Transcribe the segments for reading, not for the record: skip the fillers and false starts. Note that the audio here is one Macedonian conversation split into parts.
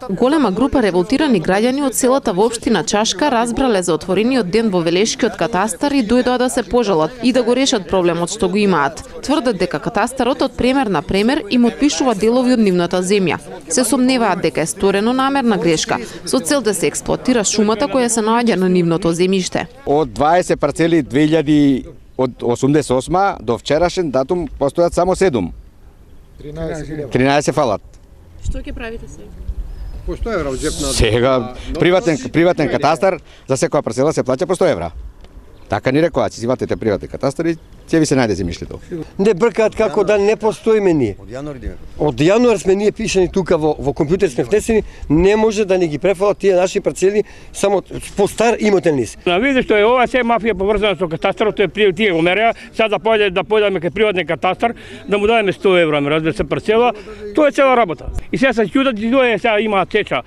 Голема група револтирани граѓани од селата во општина Чашка разбрале за отворениот ден во Велешкиот катастар и дојдоа да се пожалат и да го решат проблемот што го имаат. Тврдат дека катастарот од премер на премер им отпишува делови од нивната земја. Се сомневаат дека е сторено намерна грешка со цел да се експлоатира шумата која се наоѓа на нивното земјиште. Од 20 парцели 2000 од 88 до вчерашен датум постојат само 7. 13 фалат. Што ќе правите сега? По 100 евра од џепна. Сега приватен катастар за секоја парцела се плаќа по 100 евра. Така ни рекоа, че имате приватни катастари, ќе ви се најде земјишето. Не бркаат како да не постоиме ние. Од јануар сме ние пишани тука во компјутер сме внесени, не може да не ги префалат тие наши парцели само по стар имотен лист. Види што е ова се мафија поврзана со катастарот, тој прije тие го мереа, сега да појдеме кај приватен катастар, да му дадеме 100 евра, разбира се парцела, тоа е цела работа. И сега се чудат и тоа сега има теча.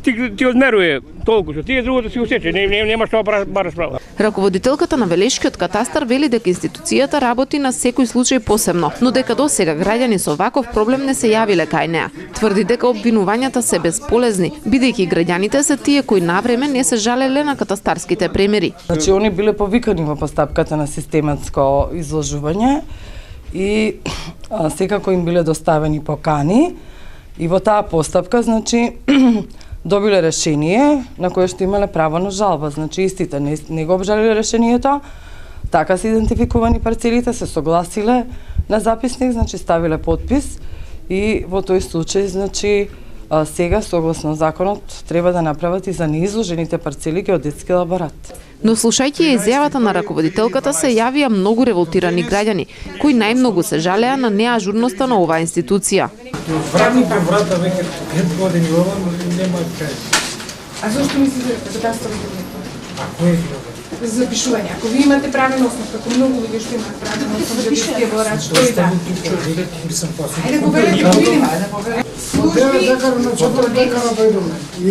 Ти одмерува толку што тие другото си усече, нема што бараш право. Раководителката на Велешкиот катастар вели дека институцијата работи на секој случај посебно, но дека досега граѓани со ваков проблем не се јавиле кај неа. Тврди дека обвинувањата се безполезни, бидејќи граѓаните се тие кои навреме не се жалеле на катастарските премери. Значи они биле повикани во постапката на систематско изложување и секако им биле доставени покани и во таа постапка значи добиле решение на кое што имале право на жалба. Значи истите не го обжалиле решението, така се идентификувани парцелите, се согласиле на записник, значи ставиле подпис и во тој случај значи сега согласно законот треба да направат и за неизложените парцели геодетски лаборат. Но слушајќи изјавата на раководителката се јавија многу револтирани граѓани, кои најмногу се жалеа на неажурноста на оваа институција. Вратните врата веќе 5 години ова нема кај. А зошто мислите дека катастарот Ако е за запишување? Ако ви имате правен основ, како многу луѓе што имаат правен основ да ви лаборат, што и да. Ајде го верете, го видиме. Декара на чотор декара дојдоме. И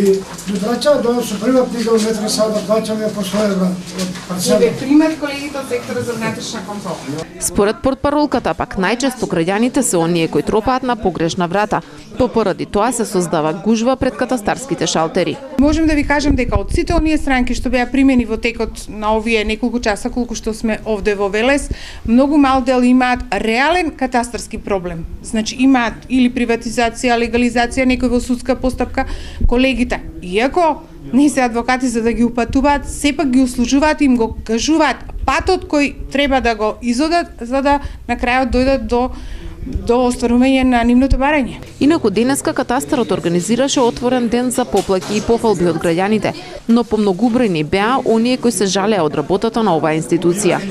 ми враќаа до со приватни геометри сада плаќаме по 100 евра од парцела. Ве пример колегите од секторот за внатрешна контрола. Според портпаролката пак најчесто граѓаните се оние кои тропаат на погрешна врата. Поради тоа се создава гужва пред катастарските шалтери. Можем да ви кажем дека од сите оние странки што беа примени во текот на овие неколку часа колку што сме овде во Велес, многу мал дел имаат реален катастарски проблем. Значи имаат или приватизација, легализација, некој во судска постапка. Колегите, иако не се адвокати за да ги упатуваат, сепак ги услужуваат и им го кажуваат патот кој треба да го изодат за да на крајот дојдат до остварување на нивното барање. Инаку денеска катастарот организираше отворен ден за поплаки и пофалби од граѓаните, но помногубројни беа оние кои се жалеа од работата на оваа институција.